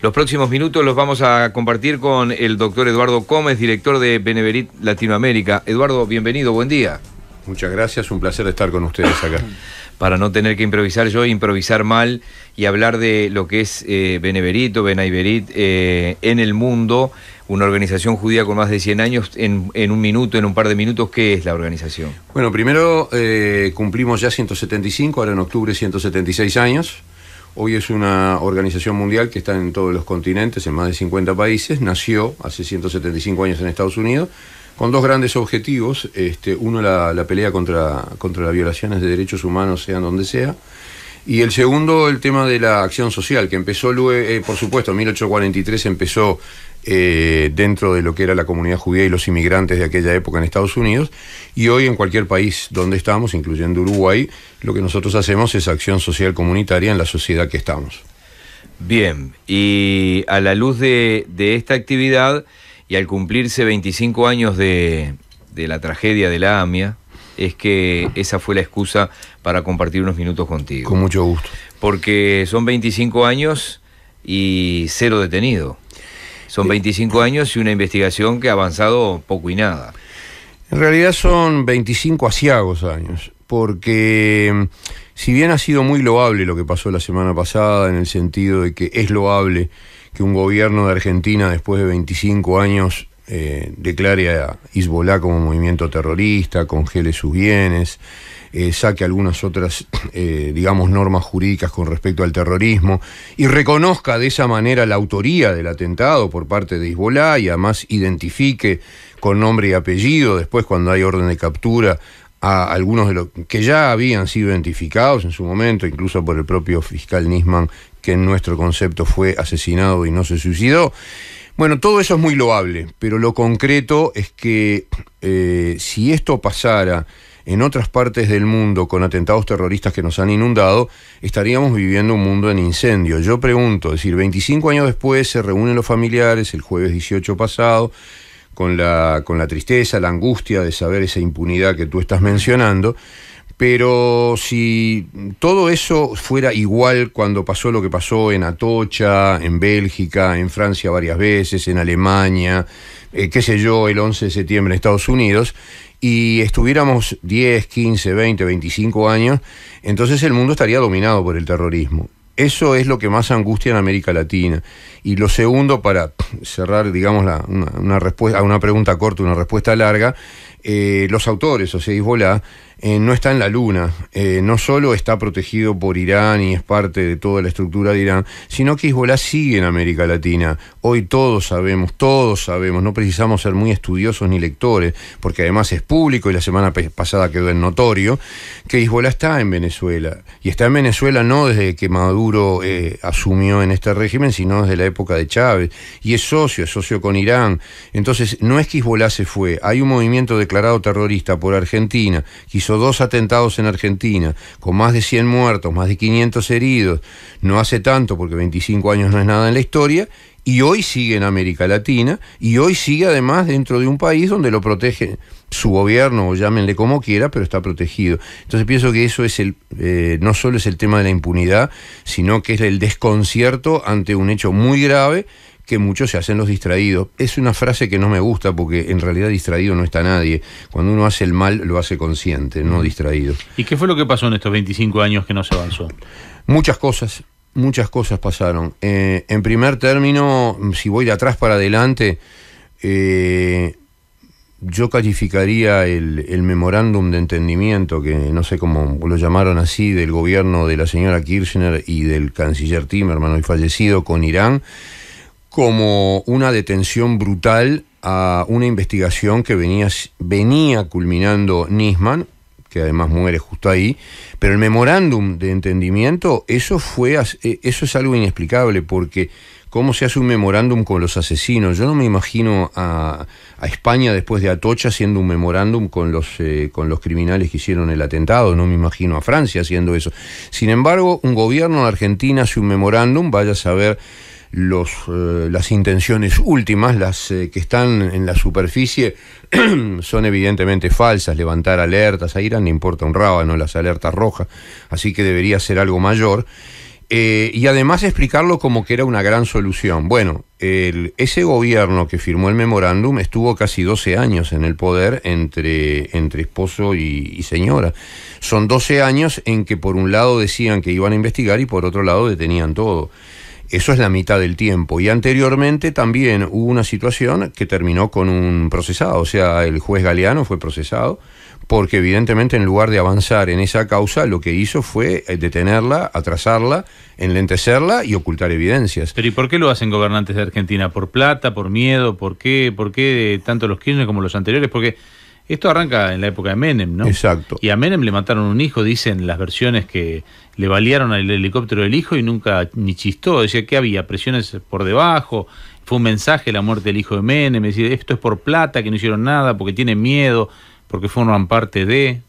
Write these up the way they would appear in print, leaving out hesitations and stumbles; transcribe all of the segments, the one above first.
Los próximos minutos los vamos a compartir con el doctor Eduardo Gómez, director de Beneverit Latinoamérica. Eduardo, bienvenido, buen día. Muchas gracias, un placer estar con ustedes acá. Para no tener que improvisar yo, improvisar mal y hablar de lo que es Beneverit o Benayverit en el mundo, una organización judía con más de 100 años, en un minuto, en un par de minutos, ¿qué es la organización? Bueno, primero cumplimos ya 175, ahora en octubre 176 años. Hoy es una organización mundial que está en todos los continentes, en más de 50 países. Nació hace 175 años en Estados Unidos, con dos grandes objetivos. Uno, la pelea contra las violaciones de derechos humanos, sean donde sea. Y el segundo, el tema de la acción social, que empezó luego, por supuesto, en 1843 empezó dentro de lo que era la comunidad judía y los inmigrantes de aquella época en Estados Unidos, y hoy en cualquier país donde estamos, incluyendo Uruguay, lo que nosotros hacemos es acción social comunitaria en la sociedad que estamos. Bien, y a la luz de esta actividad, y al cumplirse 25 años de la tragedia de la AMIA, es que esa fue la excusa para compartir unos minutos contigo. Con mucho gusto. Porque son 25 años y 0 detenido. Son 25 años y una investigación que ha avanzado poco y nada. En realidad son 25 aciagos años, porque si bien ha sido muy loable lo que pasó la semana pasada, en el sentido de que es loable que un gobierno de Argentina después de 25 años declare a Hezbollah como movimiento terrorista, congele sus bienes, saque algunas otras, digamos, normas jurídicas con respecto al terrorismo y reconozca de esa manera la autoría del atentado por parte de Hezbollah y además identifique con nombre y apellido, después cuando hay orden de captura, a algunos de los que ya habían sido identificados en su momento, incluso por el propio fiscal Nisman, que en nuestro concepto fue asesinado y no se suicidó. Bueno, todo eso es muy loable, pero lo concreto es que si esto pasara en otras partes del mundo con atentados terroristas que nos han inundado, estaríamos viviendo un mundo en incendio. Yo pregunto, es decir, 25 años después se reúnen los familiares, el jueves 18 pasado, con la tristeza, la angustia de saber esa impunidad que tú estás mencionando, pero si todo eso fuera igual cuando pasó lo que pasó en Atocha, en Bélgica, en Francia varias veces, en Alemania, qué sé yo, el 11 de septiembre en Estados Unidos, y estuviéramos 10, 15, 20, 25 años, entonces el mundo estaría dominado por el terrorismo. Eso es lo que más angustia en América Latina. Y lo segundo, para cerrar, digamos, una respuesta a una pregunta corta, una respuesta larga, los autores, o sea, Hezbollah, no está en la luna, no solo está protegido por Irán y es parte de toda la estructura de Irán, sino que Hezbollah sigue en América Latina. Hoy todos sabemos, no precisamos ser muy estudiosos ni lectores, porque además es público y la semana pasada quedó en notorio, que Hezbollah está en Venezuela. Y está en Venezuela no desde que Maduro asumió en este régimen, sino desde la época de Chávez. Y es socio con Irán. Entonces, no es que Hezbollah se fue, hay un movimiento declarado terrorista por Argentina, que hizo 2 atentados en Argentina, con más de 100 muertos, más de 500 heridos, no hace tanto, porque 25 años no es nada en la historia, y hoy sigue en América Latina, y hoy sigue además dentro de un país donde lo protege su gobierno, o llámenle como quiera, pero está protegido. Entonces pienso que eso es no solo es el tema de la impunidad, sino que es el desconcierto ante un hecho muy grave, que muchos se hacen los distraídos. Es una frase que no me gusta porque en realidad distraído no está nadie. Cuando uno hace el mal lo hace consciente, no distraído. ¿Y qué fue lo que pasó en estos 25 años que no se avanzó? Muchas cosas pasaron. En primer término, si voy de atrás para adelante, yo calificaría el memorándum de entendimiento, que no sé cómo lo llamaron así, del gobierno de la señora Kirchner y del canciller Timerman, hoy fallecido, con Irán, como una detención brutal a una investigación que venía culminando Nisman, que además muere justo ahí, pero el memorándum de entendimiento, eso es algo inexplicable, porque ¿cómo se hace un memorándum con los asesinos? Yo no me imagino a España después de Atocha haciendo un memorándum con los criminales que hicieron el atentado, no me imagino a Francia haciendo eso. Sin embargo, un gobierno de Argentina hace un memorándum, vaya a saber las intenciones últimas, las que están en la superficie, son evidentemente falsas, levantar alertas, a Irán le importa un rábano las alertas rojas, así que debería ser algo mayor. Y además explicarlo como que era una gran solución. Bueno, ese gobierno que firmó el memorándum estuvo casi 12 años en el poder entre esposo y señora. Son 12 años en que por un lado decían que iban a investigar y por otro lado detenían todo. Eso es la mitad del tiempo. Y anteriormente también hubo una situación que terminó con un procesado. O sea, el juez Galeano fue procesado porque evidentemente en lugar de avanzar en esa causa, lo que hizo fue detenerla, atrasarla, enlentecerla y ocultar evidencias. Pero ¿y por qué lo hacen gobernantes de Argentina? ¿Por plata, por miedo? ¿Por qué tanto los Kirchner como los anteriores? Porque esto arranca en la época de Menem, ¿no? Exacto. Y a Menem le mataron un hijo, dicen las versiones que le balearon al helicóptero del hijo y nunca ni chistó. Decía que había presiones por debajo, fue un mensaje la muerte del hijo de Menem, decía esto es por plata, que no hicieron nada, porque tienen miedo, porque forman parte de...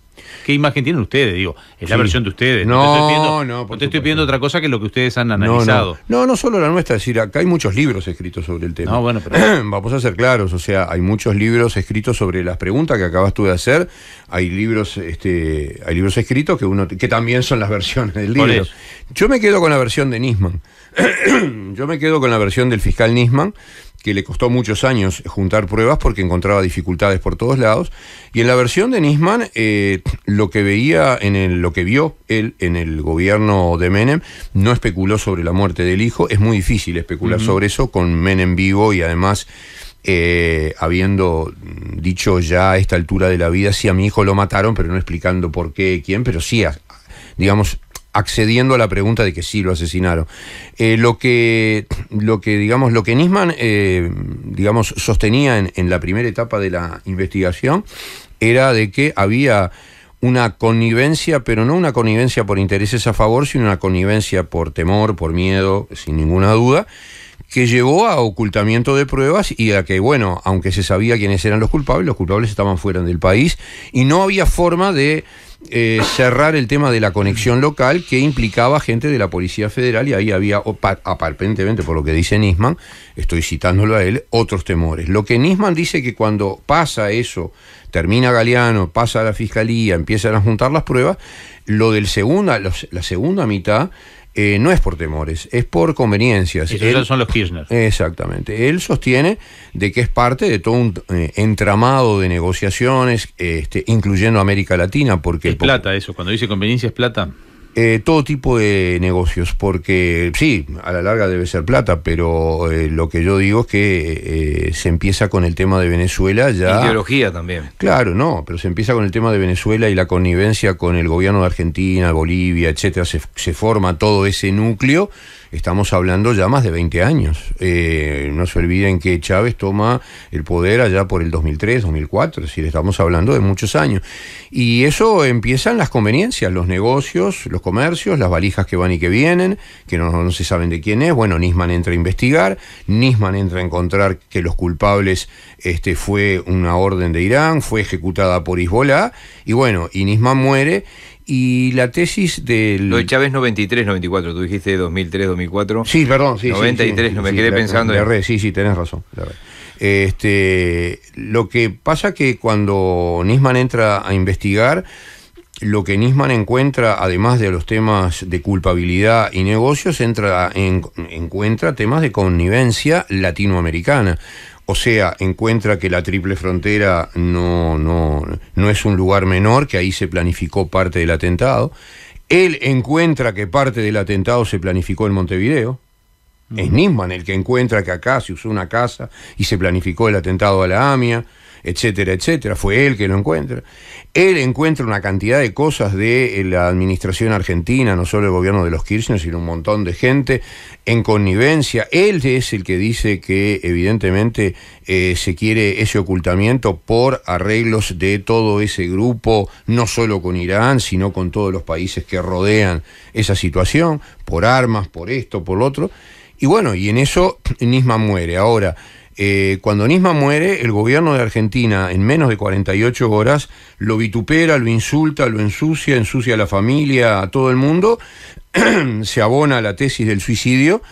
¿Qué imagen tienen ustedes? Digo, es la versión de ustedes. No te estoy pidiendo otra cosa que lo que ustedes han analizado. No solo la nuestra, es decir, acá hay muchos libros escritos sobre el tema. No, bueno, pero... Vamos a ser claros, o sea, hay muchos libros escritos sobre las preguntas que acabas tú de hacer, hay libros escritos que también son las versiones del libro. Yo me quedo con la versión de Nisman. Yo me quedo con la versión del fiscal Nisman, que le costó muchos años juntar pruebas porque encontraba dificultades por todos lados. Y en la versión de Nisman, lo que vio él en el gobierno de Menem, no especuló sobre la muerte del hijo. Es muy difícil especular sobre eso con Menem vivo y además habiendo dicho ya a esta altura de la vida, sí, a mi hijo lo mataron, pero no explicando por qué, quién, pero sí, digamos, accediendo a la pregunta de que sí lo asesinaron. Lo que Nisman sostenía en la primera etapa de la investigación era de que había una connivencia, pero no una connivencia por intereses a favor, sino una connivencia por temor, por miedo, sin ninguna duda, que llevó a ocultamiento de pruebas y a que, bueno, aunque se sabía quiénes eran los culpables estaban fuera del país y no había forma de cerrar el tema de la conexión local que implicaba gente de la Policía Federal y ahí había, aparentemente por lo que dice Nisman, estoy citándolo a él, otros temores. Lo que Nisman dice que cuando pasa eso, termina Galeano, pasa a la Fiscalía, empiezan a juntar las pruebas, la segunda mitad no es por temores, es por conveniencias. Esos son los Kirchner. Exactamente. Él sostiene de que es parte de todo un entramado de negociaciones, incluyendo América Latina, porque... ¿Es plata eso? Cuando dice conveniencia, ¿es plata? Todo tipo de negocios, porque sí, a la larga debe ser plata, pero lo que yo digo es que se empieza con el tema de Venezuela ya... Ideología también. Claro, no, pero se empieza con el tema de Venezuela y la connivencia con el gobierno de Argentina, Bolivia, etcétera, se forma todo ese núcleo. Estamos hablando ya más de 20 años. No se olviden que Chávez toma el poder allá por el 2003, 2004, es decir, estamos hablando de muchos años. Y eso empiezan las conveniencias, los negocios, los comercios, las valijas que van y que vienen, que no se saben de quién es. Bueno, Nisman entra a investigar, Nisman entra a encontrar que los culpables fue una orden de Irán, fue ejecutada por Hezbollah, y bueno, y Nisman muere. Y la tesis del... Lo de Chávez 93, 94, tú dijiste 2003, 2004. Sí, perdón, sí. 93, sí, no me quedé pensando... Sí, tenés razón. Lo que pasa que cuando Nisman entra a investigar, lo que Nisman encuentra, además de los temas de culpabilidad y negocios, encuentra temas de connivencia latinoamericana. O sea, encuentra que la Triple Frontera no es un lugar menor, que ahí se planificó parte del atentado. Él encuentra que parte del atentado se planificó en Montevideo. Es Nisman el que encuentra que acá se usó una casa y se planificó el atentado a la AMIA, etcétera, etcétera. Fue él que lo encuentra. Él encuentra una cantidad de cosas de la administración argentina, no solo el gobierno de los Kirchner, sino un montón de gente en connivencia. Él es el que dice que evidentemente se quiere ese ocultamiento por arreglos de todo ese grupo, no solo con Irán, sino con todos los países que rodean esa situación, por armas, por esto, por lo otro. Y bueno, y en eso Nisman muere. Ahora, cuando Nisman muere, el gobierno de Argentina en menos de 48 horas lo vitupera, lo insulta, lo ensucia a la familia, a todo el mundo, se abona a la tesis del suicidio,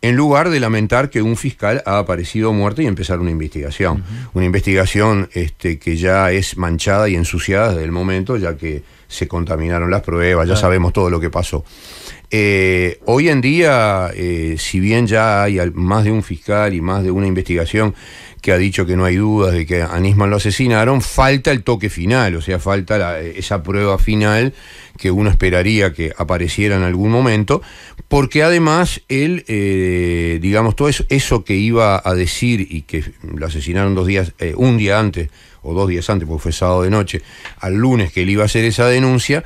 en lugar de lamentar que un fiscal ha aparecido muerto y empezar una investigación. Una investigación que ya es manchada y ensuciada desde el momento, ya que se contaminaron las pruebas, ya sabemos todo lo que pasó. Hoy en día, si bien ya hay más de un fiscal y más de una investigación que ha dicho que no hay dudas de que a Nisman lo asesinaron, falta el toque final, o sea, falta esa prueba final que uno esperaría que apareciera en algún momento, porque además él, digamos, todo eso que iba a decir y que lo asesinaron un día antes, o 2 días antes, porque fue sábado de noche, al lunes que él iba a hacer esa denuncia,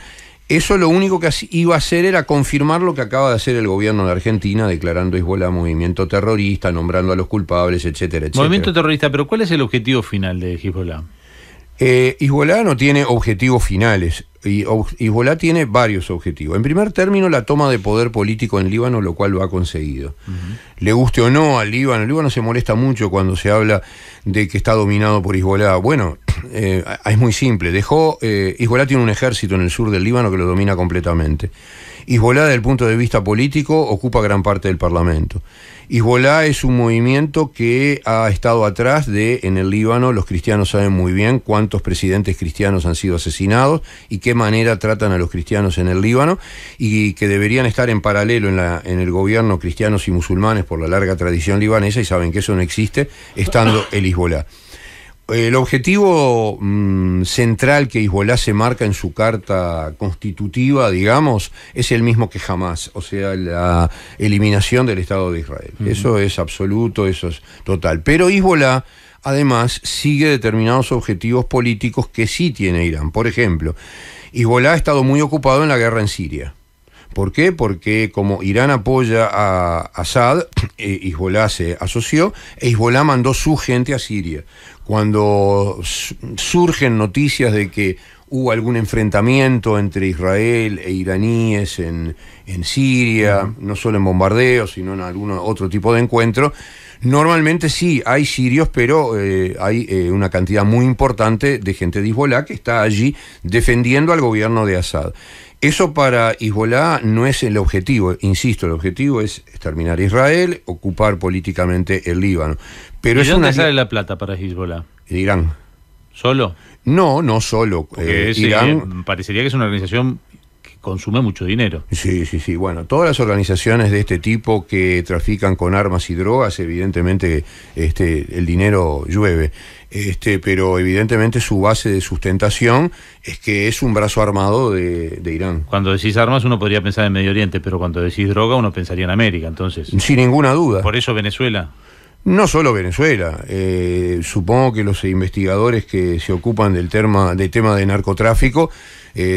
eso lo único que iba a hacer era confirmar lo que acaba de hacer el gobierno de Argentina, declarando Hezbollah movimiento terrorista, nombrando a los culpables, etcétera, etcétera. Movimiento terrorista, pero ¿cuál es el objetivo final de Hezbollah? Hezbollah no tiene objetivos finales. Hezbollah tiene varios objetivos. En primer término, la toma de poder político en Líbano, lo cual lo ha conseguido. Le guste o no al Líbano, el Líbano se molesta mucho cuando se habla de que está dominado por Hezbollah. Bueno, es muy simple. Hezbollah tiene un ejército en el sur del Líbano que lo domina completamente. Hezbollah, desde el punto de vista político, ocupa gran parte del Parlamento. Hezbollah es un movimiento que ha estado atrás en el Líbano, los cristianos saben muy bien cuántos presidentes cristianos han sido asesinados y qué manera tratan a los cristianos en el Líbano, y que deberían estar en paralelo en el gobierno cristianos y musulmanes por la larga tradición libanesa, y saben que eso no existe estando el Hezbollah. El objetivo central que Hezbollah se marca en su carta constitutiva, digamos, es el mismo que Hamás, o sea, la eliminación del Estado de Israel. Eso es absoluto, eso es total. Pero Hezbollah, además, sigue determinados objetivos políticos que sí tiene Irán. Por ejemplo, Hezbollah ha estado muy ocupado en la guerra en Siria. ¿Por qué? Porque como Irán apoya a Assad, Hezbollah se asoció, e Hezbollah mandó su gente a Siria. Cuando surgen noticias de que hubo algún enfrentamiento entre Israel e iraníes en Siria, no solo en bombardeos, sino en algún otro tipo de encuentro, normalmente sí, hay sirios, pero hay una cantidad muy importante de gente de Hezbollah que está allí defendiendo al gobierno de Assad. Eso para Hezbollah no es el objetivo, insisto, el objetivo es exterminar a Israel, ocupar políticamente el Líbano. Pero ¿Y de dónde sale la plata para Hezbollah? De Irán. ¿Solo? No solo. Porque Irán parecería que es una organización que consume mucho dinero. Sí. Bueno, todas las organizaciones de este tipo que trafican con armas y drogas, evidentemente el dinero llueve. Pero evidentemente su base de sustentación es que es un brazo armado de Irán. Cuando decís armas uno podría pensar en Medio Oriente, pero cuando decís droga uno pensaría en América, entonces. Sin ninguna duda. ¿Por eso Venezuela? No solo Venezuela, supongo que los investigadores que se ocupan del tema de narcotráfico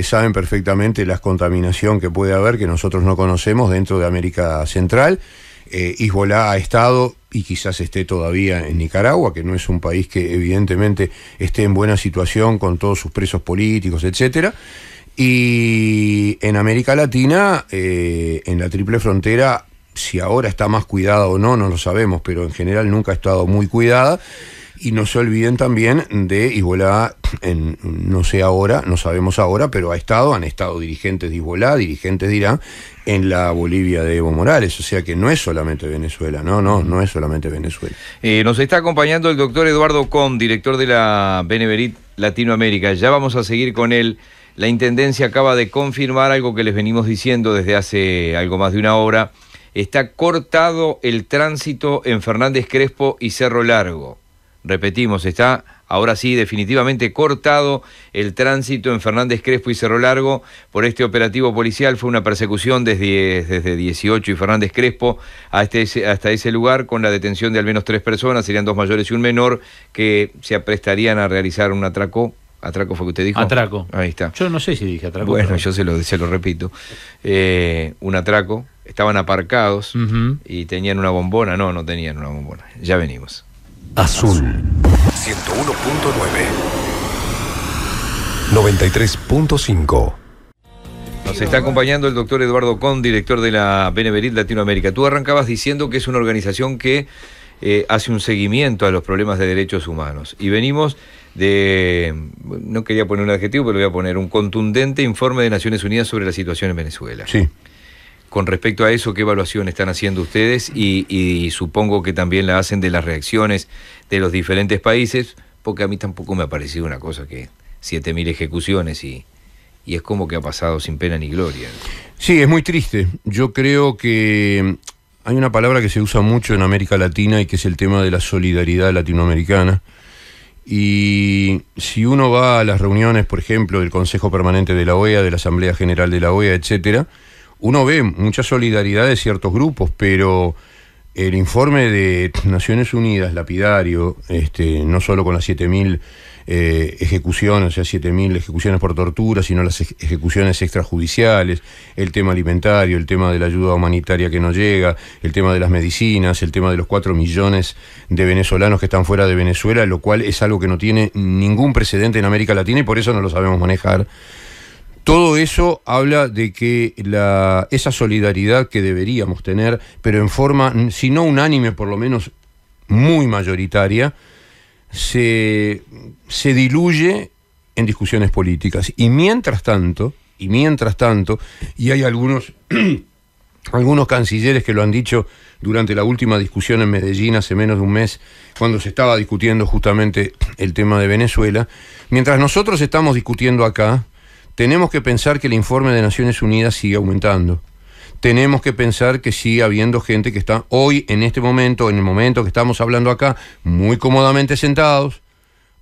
saben perfectamente la contaminación que puede haber, que nosotros no conocemos dentro de América Central. Hezbollah ha estado y quizás esté todavía en Nicaragua, que no es un país que evidentemente esté en buena situación con todos sus presos políticos, etcétera. Y en América Latina, en la Triple Frontera, si ahora está más cuidada o no lo sabemos, pero en general nunca ha estado muy cuidada. Y no se olviden también de Hezbollah, no sabemos ahora, pero han estado dirigentes de Hezbollah, dirigentes de Irán, en la Bolivia de Evo Morales. O sea que no es solamente Venezuela, no es solamente Venezuela. Nos está acompañando el doctor Eduardo Con, director de la Beneverit Latinoamérica. Ya vamos a seguir con él. La Intendencia acaba de confirmar algo que les venimos diciendo desde hace algo más de una hora. Está cortado el tránsito en Fernández Crespo y Cerro Largo. Repetimos, está ahora sí definitivamente cortado el tránsito en Fernández Crespo y Cerro Largo por este operativo policial. Fue una persecución desde 18 y Fernández Crespo hasta ese lugar, con la detención de al menos 3 personas, serían 2 mayores y un menor, que se aprestarían a realizar un atraco. ¿Atraco fue que usted dijo? Atraco. Ahí está. Yo no sé si dije atraco. Bueno, pero... yo se lo repito. Un atraco. Estaban aparcados y tenían una bombona. No tenían una bombona. Ya venimos. Azul 101.9 93.5. Nos está acompañando el doctor Eduardo Con, director de la Beneverit Latinoamérica. Tú arrancabas diciendo que es una organización que hace un seguimiento a los problemas de derechos humanos. Y venimos no quería poner un adjetivo, pero voy a poner un contundente informe de Naciones Unidas sobre la situación en Venezuela. Sí. Con respecto a eso, ¿qué evaluación están haciendo ustedes? Y supongo que también la hacen de las reacciones de los diferentes países, porque a mí tampoco me ha parecido una cosa que 7.000 ejecuciones y y es como que ha pasado sin pena ni gloria. Sí, es muy triste. Yo creo que hay una palabra que se usa mucho en América Latina y que es el tema de la solidaridad latinoamericana. Y si uno va a las reuniones, por ejemplo, del Consejo Permanente de la OEA, de la Asamblea General de la OEA, etcétera, uno ve mucha solidaridad de ciertos grupos, pero el informe de Naciones Unidas, lapidario, no solo con las 7.000 ejecuciones, o sea, 7.000 ejecuciones por tortura, sino las ejecuciones extrajudiciales, el tema alimentario, el tema de la ayuda humanitaria que no llega, el tema de las medicinas, el tema de los 4 millones de venezolanos que están fuera de Venezuela, lo cual es algo que no tiene ningún precedente en América Latina y por eso no lo sabemos manejar. Todo eso habla de que esa solidaridad que deberíamos tener, pero en forma, si no unánime, por lo menos muy mayoritaria, se diluye en discusiones políticas. Y mientras tanto, y hay algunos cancilleres que lo han dicho durante la última discusión en Medellín hace menos de un mes, cuando se estaba discutiendo justamente el tema de Venezuela, mientras nosotros estamos discutiendo acá, tenemos que pensar que el informe de Naciones Unidas sigue aumentando. Tenemos que pensar que sigue habiendo gente que está hoy, en este momento, en el momento que estamos hablando acá, muy cómodamente sentados.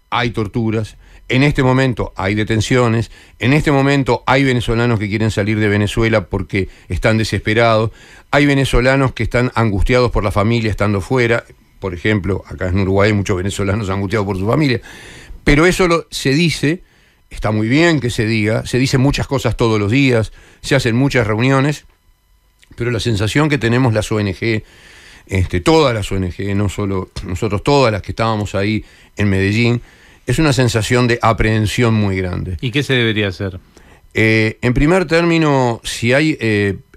Hay torturas, en este momento hay detenciones, en este momento hay venezolanos que quieren salir de Venezuela porque están desesperados, hay venezolanos que están angustiados por la familia estando fuera. Por ejemplo, acá en Uruguay hay muchos venezolanos angustiados por su familia. Pero eso se dice, está muy bien que se diga, se dicen muchas cosas todos los días, se hacen muchas reuniones, pero la sensación que tenemos las ONG, todas las ONG, no solo nosotros, todas las que estábamos ahí en Medellín, es una sensación de aprehensión muy grande. ¿Y qué se debería hacer? En primer término, si hay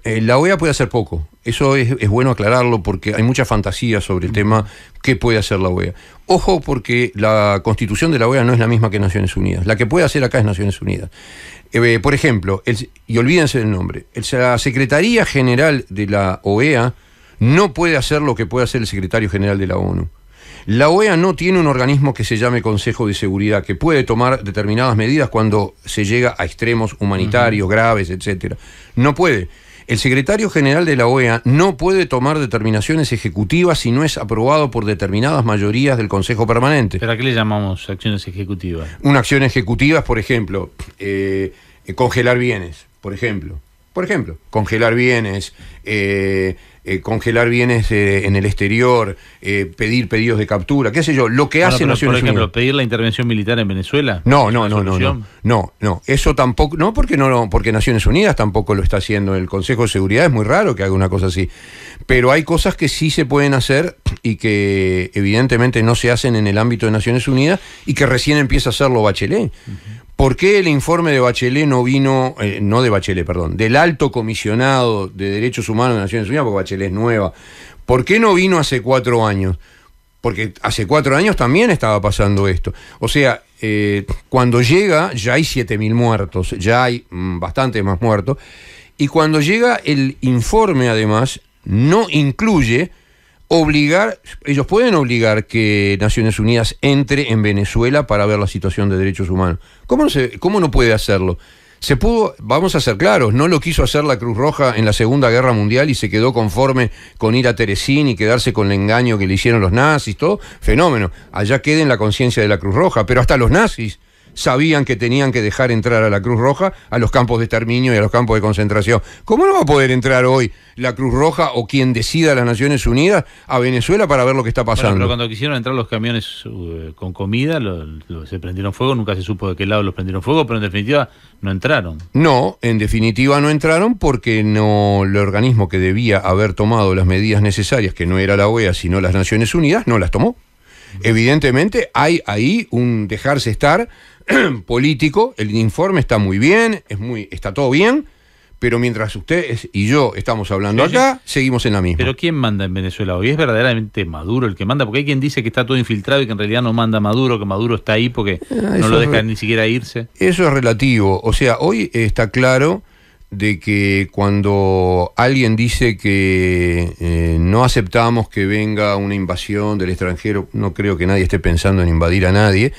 la OEA puede hacer poco. Eso es bueno aclararlo porque hay mucha fantasía sobre el tema qué puede hacer la OEA. Ojo, porque la constitución de la OEA no es la misma que Naciones Unidas. La que puede hacer acá es Naciones Unidas. Por ejemplo, y olvídense del nombre, la Secretaría General de la OEA no puede hacer lo que puede hacer el Secretario General de la ONU. La OEA no tiene un organismo que se llame Consejo de Seguridad, que puede tomar determinadas medidas cuando se llega a extremos humanitarios graves, etcétera. No puede. El secretario general de la OEA no puede tomar determinaciones ejecutivas si no es aprobado por determinadas mayorías del Consejo Permanente. ¿Pero a qué le llamamos acciones ejecutivas? Una acción ejecutiva es, por ejemplo, congelar bienes, por ejemplo. Congelar bienes, congelar bienes en el exterior, pedir pedidos de captura, qué sé yo, lo que hace Naciones Unidas. Por ejemplo, pedir la intervención militar en Venezuela. No, eso tampoco, porque Naciones Unidas tampoco lo está haciendo. El Consejo de Seguridad es muy raro que haga una cosa así. Pero hay cosas que sí se pueden hacer y que evidentemente no se hacen en el ámbito de Naciones Unidas y que recién empieza a hacerlo Bachelet. ¿Por qué el informe de Bachelet no vino, del Alto Comisionado de Derechos Humanos de Naciones Unidas, porque Bachelet es nueva? ¿Por qué no vino hace 4 años? Porque hace 4 años también estaba pasando esto. O sea, cuando llega ya hay 7.000 muertos, ya hay bastante más muertos, y cuando llega el informe además no incluye ellos pueden obligar que Naciones Unidas entre en Venezuela para ver la situación de derechos humanos. ¿Cómo no puede hacerlo? Se pudo, vamos a ser claros, no lo quiso hacer la Cruz Roja en la Segunda Guerra Mundial y se quedó conforme con ir a Terezín y quedarse con el engaño que le hicieron los nazis, todo, fenómeno. Allá queda en la conciencia de la Cruz Roja, pero hasta los nazis sabían que tenían que dejar entrar a la Cruz Roja a los campos de exterminio y a los campos de concentración. ¿Cómo no va a poder entrar hoy la Cruz Roja o quien decida las Naciones Unidas a Venezuela para ver lo que está pasando? Bueno, pero cuando quisieron entrar los camiones con comida, se prendieron fuego, nunca se supo de qué lado los prendieron fuego, pero en definitiva no entraron. No, en definitiva no entraron porque el organismo que debía haber tomado las medidas necesarias, que no era la OEA sino las Naciones Unidas, no las tomó. Evidentemente hay ahí un dejarse estar político. El informe está muy bien, está todo bien, pero mientras ustedes y yo estamos hablando acá, seguimos en la misma. ¿Pero quién manda en Venezuela hoy? ¿Es verdaderamente Maduro el que manda? Porque hay quien dice que está todo infiltrado y que en realidad no manda Maduro, que Maduro está ahí porque no lo deja ni siquiera irse. Eso es relativo. O sea, hoy está claro de que cuando alguien dice que no aceptamos que venga una invasión del extranjero, no creo que nadie esté pensando en invadir a nadie,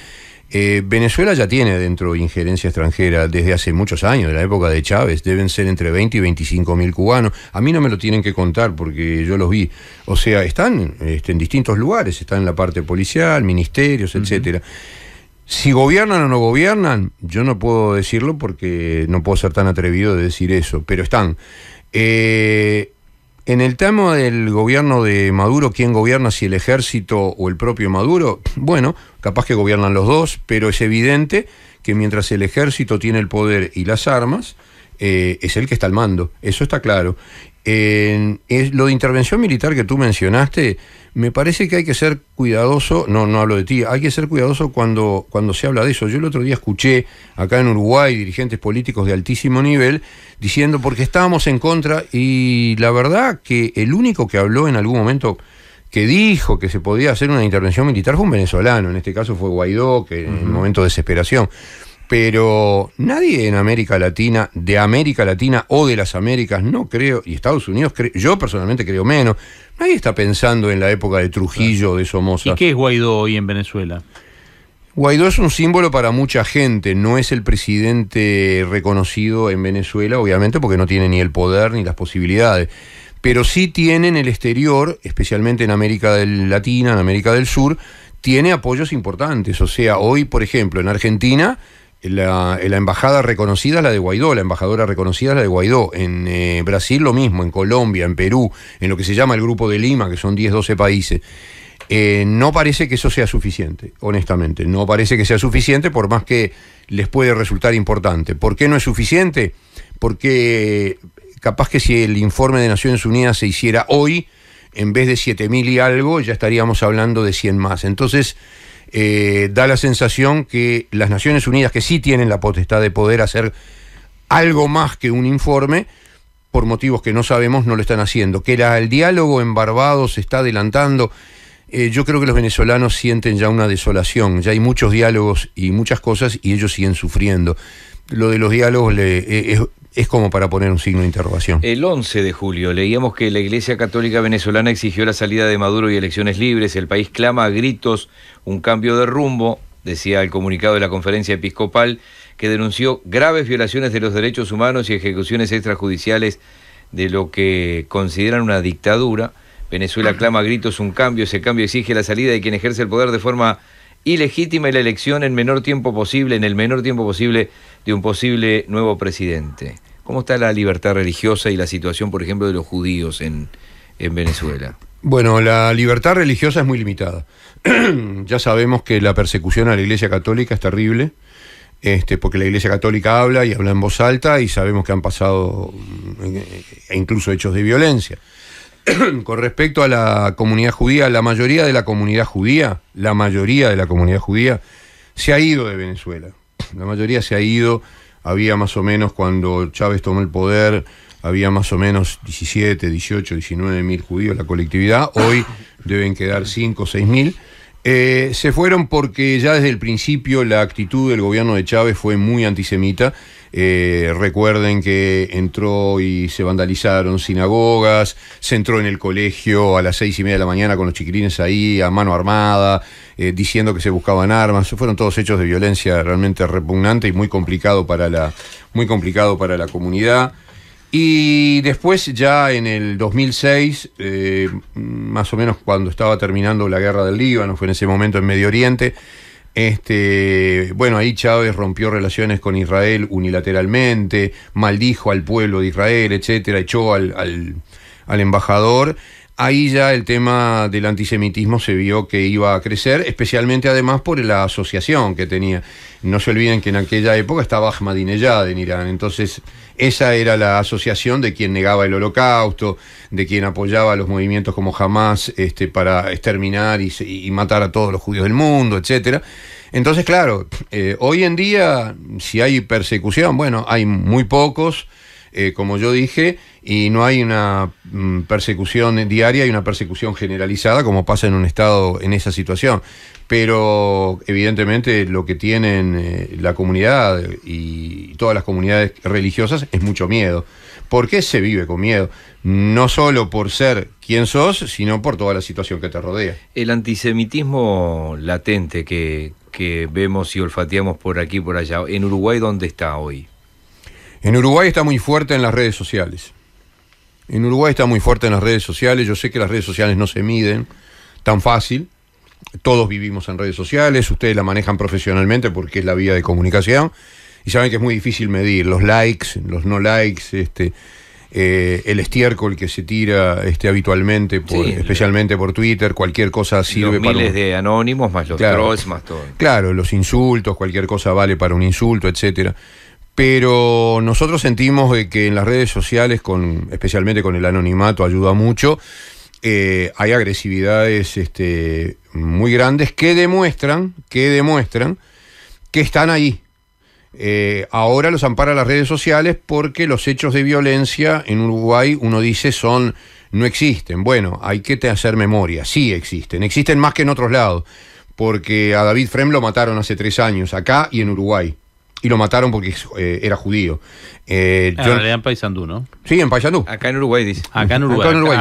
Venezuela ya tiene dentro injerencia extranjera desde hace muchos años, de la época de Chávez. Deben ser entre 20 y 25 mil cubanos. A mí no me lo tienen que contar porque yo los vi. O sea, están en distintos lugares, están en la parte policial, ministerios, etcétera. Si gobiernan o no gobiernan, yo no puedo decirlo porque no puedo ser tan atrevido de decir eso, pero están. En el tema del gobierno de Maduro, ¿quién gobierna, si el ejército o el propio Maduro? Bueno, capaz que gobiernan los dos, pero es evidente que mientras el ejército tiene el poder y las armas, es el que está al mando, eso está claro. Lo de intervención militar que tú mencionaste, me parece que hay que ser cuidadoso, no hablo de ti, hay que ser cuidadoso cuando se habla de eso. Yo el otro día escuché acá en Uruguay dirigentes políticos de altísimo nivel diciendo porque estábamos en contra, y la verdad que el único que habló en algún momento que dijo que se podía hacer una intervención militar fue un venezolano, en este caso fue Guaidó, que en un momento de desesperación. Pero nadie en América Latina, de América Latina o de las Américas, no creo, y Estados Unidos, yo personalmente creo menos, nadie está pensando en la época de Trujillo o de Somoza. ¿Y qué es Guaidó hoy en Venezuela? Guaidó es un símbolo para mucha gente, no es el presidente reconocido en Venezuela, obviamente porque no tiene ni el poder ni las posibilidades, pero sí tiene en el exterior, especialmente en América Latina, en América del Sur, tiene apoyos importantes. O sea, hoy, por ejemplo, en Argentina, la embajada reconocida es la de Guaidó, la embajadora reconocida es la de Guaidó. En Brasil lo mismo, en Colombia, en Perú, en lo que se llama el Grupo de Lima, que son 10, 12 países. No parece que eso sea suficiente, honestamente. No parece que sea suficiente, por más que les puede resultar importante. ¿Por qué no es suficiente? Porque capaz que si el informe de Naciones Unidas se hiciera hoy, en vez de 7.000 y algo, ya estaríamos hablando de 100 más. Entonces, da la sensación que las Naciones Unidas, que sí tienen la potestad de poder hacer algo más que un informe, por motivos que no sabemos, no lo están haciendo. Que el diálogo en Barbados se está adelantando. Yo creo que los venezolanos sienten ya una desolación. Ya hay muchos diálogos y muchas cosas y ellos siguen sufriendo. Lo de los diálogos es como para poner un signo de interrogación. El 11 de julio leíamos que la Iglesia Católica Venezolana exigió la salida de Maduro y elecciones libres. El país clama a gritos un cambio de rumbo, decía el comunicado de la Conferencia Episcopal, que denunció graves violaciones de los derechos humanos y ejecuciones extrajudiciales de lo que consideran una dictadura. Venezuela clama a gritos un cambio, ese cambio exige la salida de quien ejerce el poder de forma ilegítima y la elección en el menor tiempo posible de un posible nuevo presidente. ¿Cómo está la libertad religiosa y la situación, por ejemplo, de los judíos en Venezuela? Bueno, la libertad religiosa es muy limitada. Ya sabemos que la persecución a la Iglesia Católica es terrible, porque la Iglesia Católica habla y habla en voz alta y sabemos que han pasado incluso hechos de violencia. Con respecto a la comunidad judía, la mayoría de la comunidad judía se ha ido de Venezuela. La mayoría se ha ido. Había más o menos, cuando Chávez tomó el poder, había más o menos 17, 18, 19 mil judíos la colectividad. Hoy deben quedar 5 o 6 mil. Se fueron porque ya desde el principio la actitud del gobierno de Chávez fue muy antisemita. Recuerden que entró y se vandalizaron sinagogas, se entró en el colegio a las 6:30 de la mañana con los chiquilines ahí a mano armada, diciendo que se buscaban armas. Fueron todos hechos de violencia realmente repugnante y muy complicado para la comunidad. Y después, ya en el 2006, más o menos cuando estaba terminando la guerra del Líbano, fue en ese momento en Medio Oriente, bueno, ahí Chávez rompió relaciones con Israel unilateralmente, maldijo al pueblo de Israel, etcétera, echó al embajador. Ahí ya el tema del antisemitismo se vio que iba a crecer, especialmente además por la asociación que tenía. No se olviden que en aquella época estaba Ahmadinejad en Irán, entonces esa era la asociación de quien negaba el holocausto, de quien apoyaba a los movimientos como Hamás para exterminar y matar a todos los judíos del mundo, etcétera. Entonces, claro, hoy en día, si hay persecución, bueno, hay muy pocos, como yo dije, y no hay una persecución diaria y una persecución generalizada como pasa en un estado en esa situación. Pero evidentemente lo que tienen la comunidad y todas las comunidades religiosas es mucho miedo. porque se vive con miedo, no solo por ser quien sos, sino por toda la situación que te rodea. El antisemitismo latente que vemos y olfateamos por aquí y por allá, ¿en Uruguay dónde está hoy? En Uruguay está muy fuerte en las redes sociales. En Uruguay está muy fuerte en las redes sociales. Yo sé que las redes sociales no se miden tan fácil. Todos vivimos en redes sociales, ustedes la manejan profesionalmente porque es la vía de comunicación y saben que es muy difícil medir los likes, los no likes, el estiércol que se tira habitualmente, especialmente por Twitter, cualquier cosa sirve para... Los miles de anónimos, más los trolls, más todo. Claro, los insultos, cualquier cosa vale para un insulto, etcétera. Pero nosotros sentimos de que en las redes sociales, especialmente con el anonimato, ayuda mucho. Hay agresividades muy grandes que demuestran que están ahí. Ahora los ampara las redes sociales porque los hechos de violencia en Uruguay, uno dice, no existen. Bueno, hay que hacer memoria, sí existen más que en otros lados, porque a David Frem lo mataron hace 3 años, acá y en Uruguay. Y lo mataron porque era judío. En realidad en Paysandú, ¿no? Sí, en Paysandú. Acá en Uruguay, dice. Acá en Uruguay.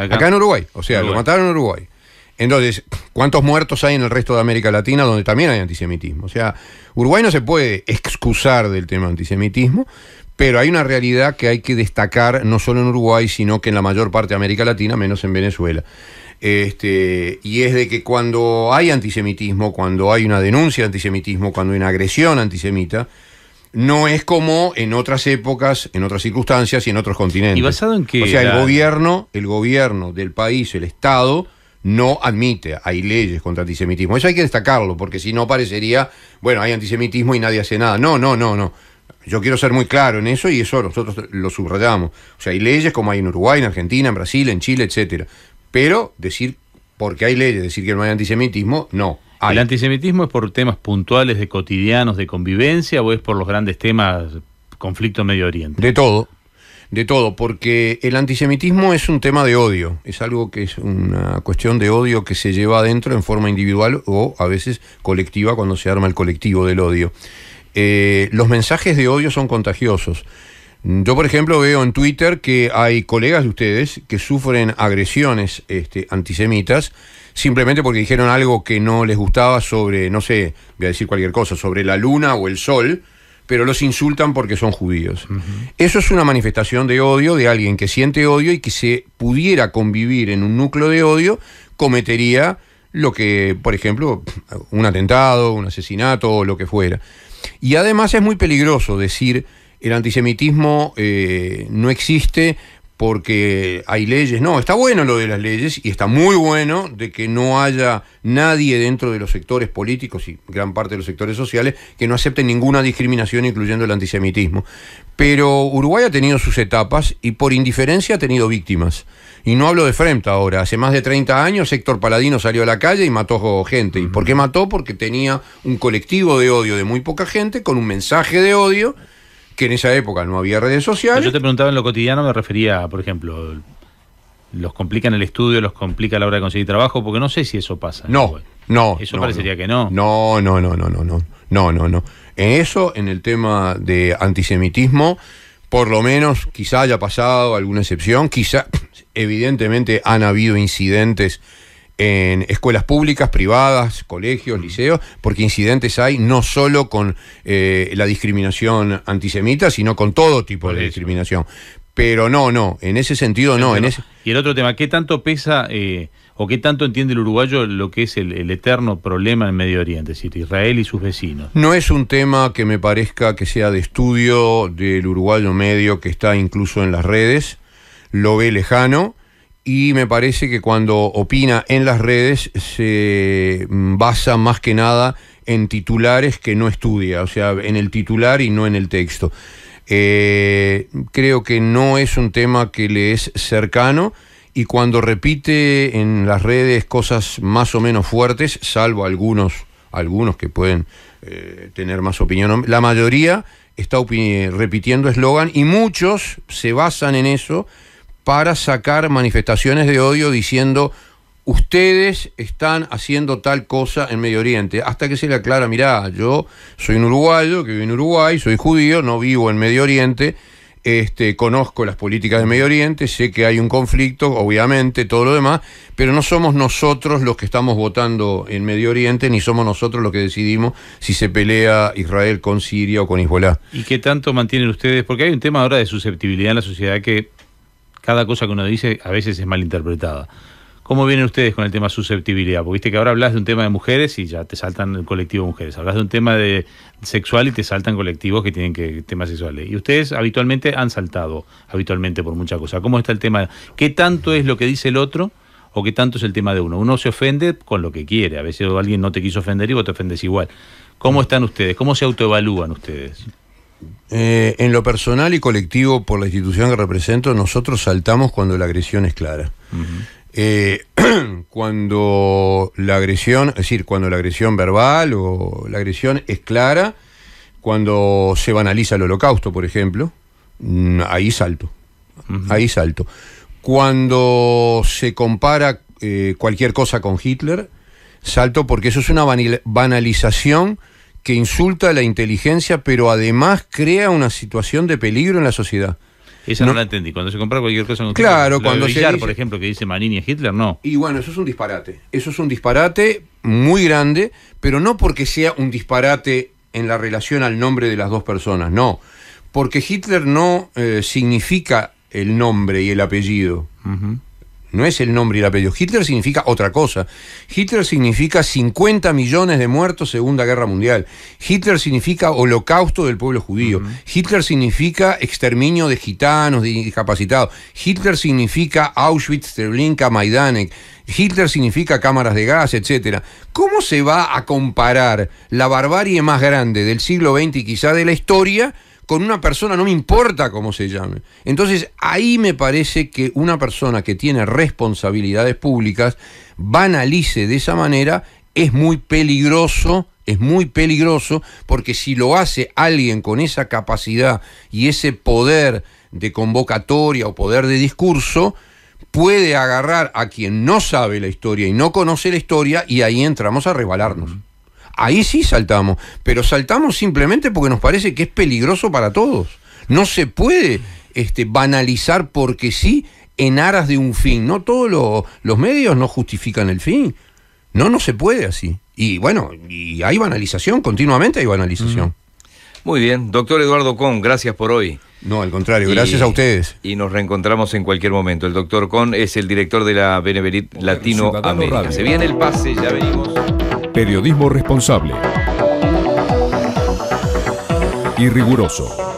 Acá en Uruguay. O sea, lo mataron en Uruguay. Entonces, ¿cuántos muertos hay en el resto de América Latina donde también hay antisemitismo? O sea, Uruguay no se puede excusar del tema antisemitismo, pero hay una realidad que hay que destacar no solo en Uruguay, sino que en la mayor parte de América Latina, menos en Venezuela. Y es de que cuando hay antisemitismo, cuando hay una denuncia de antisemitismo, cuando hay una agresión antisemita, no es como en otras épocas, en otras circunstancias y en otros continentes. ¿Y basado en qué? O sea, el gobierno del país, el Estado, no admite, hay leyes contra antisemitismo. Eso hay que destacarlo, porque si no parecería, bueno, hay antisemitismo y nadie hace nada. No. Yo quiero ser muy claro en eso y eso nosotros lo subrayamos. O sea, hay leyes como hay en Uruguay, en Argentina, en Brasil, en Chile, etcétera. Pero decir, porque hay leyes, decir que no hay antisemitismo, no. ¿El antisemitismo es por temas puntuales de cotidianos, de convivencia, o es por los grandes temas, conflicto en Medio Oriente? De todo, porque el antisemitismo es un tema de odio, es algo que es una cuestión de odio que se lleva adentro en forma individual o a veces colectiva cuando se arma el colectivo del odio. Los mensajes de odio son contagiosos. Yo, por ejemplo, veo en Twitter que hay colegas de ustedes que sufren agresiones antisemitas simplemente porque dijeron algo que no les gustaba sobre, no sé, voy a decir cualquier cosa, sobre la luna o el sol, pero los insultan porque son judíos. Uh-huh. Eso es una manifestación de odio de alguien que siente odio y que si pudiera convivir en un núcleo de odio, cometería lo que, por ejemplo, un atentado, un asesinato o lo que fuera. Y además es muy peligroso decir el antisemitismo no existe porque hay leyes. No, está bueno lo de las leyes y está muy bueno de que no haya nadie dentro de los sectores políticos y gran parte de los sectores sociales que no acepten ninguna discriminación, incluyendo el antisemitismo. Pero Uruguay ha tenido sus etapas y por indiferencia ha tenido víctimas. Y no hablo de Fremta ahora. Hace más de 30 años Héctor Paladino salió a la calle y mató gente. ¿Y por qué mató? Porque tenía un colectivo de odio de muy poca gente con un mensaje de odio que en esa época no había redes sociales. Yo te preguntaba en lo cotidiano, me refería, por ejemplo, los complican el estudio, los complica a la hora de conseguir trabajo, porque no sé si eso pasa. No. Eso parecería que no. No. En eso, en el tema de antisemitismo, por lo menos quizá haya pasado alguna excepción, quizá, evidentemente han habido incidentes en escuelas públicas, privadas, colegios, liceos, porque incidentes hay no solo con la discriminación antisemita, sino con todo tipo de discriminación. Pero no, en ese sentido no. Y el otro tema, ¿qué tanto pesa o qué tanto entiende el uruguayo lo que es el eterno problema en Medio Oriente, es decir, Israel y sus vecinos? No es un tema que me parezca que sea de estudio del uruguayo medio que está incluso en las redes, lo ve lejano. Y me parece que cuando opina en las redes se basa más que nada en titulares que no estudia, o sea, en el titular y no en el texto. Creo que no es un tema que le es cercano y cuando repite en las redes cosas más o menos fuertes, salvo algunos que pueden tener más opinión, la mayoría está repitiendo eslogan y muchos se basan en eso para sacar manifestaciones de odio diciendo ustedes están haciendo tal cosa en Medio Oriente, hasta que se le aclara, mirá, yo soy un uruguayo que vive en Uruguay, soy judío, no vivo en Medio Oriente, Conozco las políticas de Medio Oriente, sé que hay un conflicto, obviamente, todo lo demás, pero no somos nosotros los que estamos votando en Medio Oriente, ni somos nosotros los que decidimos si se pelea Israel con Siria o con Hezbollah. ¿Y qué tanto mantienen ustedes? Porque hay un tema ahora de susceptibilidad en la sociedad que cada cosa que uno dice a veces es malinterpretada. ¿Cómo vienen ustedes con el tema susceptibilidad? Porque viste que ahora hablas de un tema de mujeres y ya te saltan el colectivo de mujeres. Hablas de un tema de sexual y te saltan colectivos que tienen temas sexuales. Y ustedes habitualmente han saltado, por muchas cosas. ¿Cómo está el tema? ¿Qué tanto es lo que dice el otro o qué tanto es el tema de uno? Uno se ofende con lo que quiere. A veces alguien no te quiso ofender y vos te ofendes igual. ¿Cómo están ustedes? ¿Cómo se autoevalúan ustedes? En lo personal y colectivo, por la institución que represento, nosotros saltamos cuando la agresión es clara. Cuando la agresión, es decir, cuando la agresión verbal o la agresión es clara, cuando se banaliza el Holocausto, por ejemplo, ahí salto. Ahí salto. Cuando se compara cualquier cosa con Hitler, salto porque eso es una banalización que insulta la inteligencia, pero además crea una situación de peligro en la sociedad. Esa no la entendí. Cuando se compara cualquier cosa con claro, Hitler. Cuando Villar, se dice, por ejemplo, que dice Manini es Hitler, no. Y bueno, eso es un disparate. Eso es un disparate muy grande, pero no porque sea un disparate en la relación al nombre de las dos personas, no. Porque Hitler no significa el nombre y el apellido. No es el nombre y el apellido. Hitler significa otra cosa. Hitler significa 50 millones de muertos Segunda Guerra Mundial. Hitler significa holocausto del pueblo judío. Hitler significa exterminio de gitanos, de discapacitados. Hitler significa Auschwitz, Treblinka, Majdanek. Hitler significa cámaras de gas, etc. ¿Cómo se va a comparar la barbarie más grande del siglo XX y quizá de la historia con una persona, no me importa cómo se llame? Entonces, ahí me parece que una persona que tiene responsabilidades públicas banalice de esa manera, es muy peligroso, porque si lo hace alguien con esa capacidad y ese poder de convocatoria o poder de discurso, puede agarrar a quien no sabe la historia y no conoce la historia, y ahí entramos a resbalarnos. Ahí sí saltamos, pero saltamos simplemente porque nos parece que es peligroso para todos. No se puede banalizar porque sí en aras de un fin. No todos los medios no justifican el fin. No se puede así. Y bueno, y hay banalización, continuamente hay banalización. Muy bien, doctor Eduardo Kohn, gracias por hoy. No, al contrario, gracias a ustedes. Y nos reencontramos en cualquier momento. El doctor Kohn es el director de la Beneverit Latinoamérica. Se viene el pase, ya venimos. Periodismo responsable y riguroso.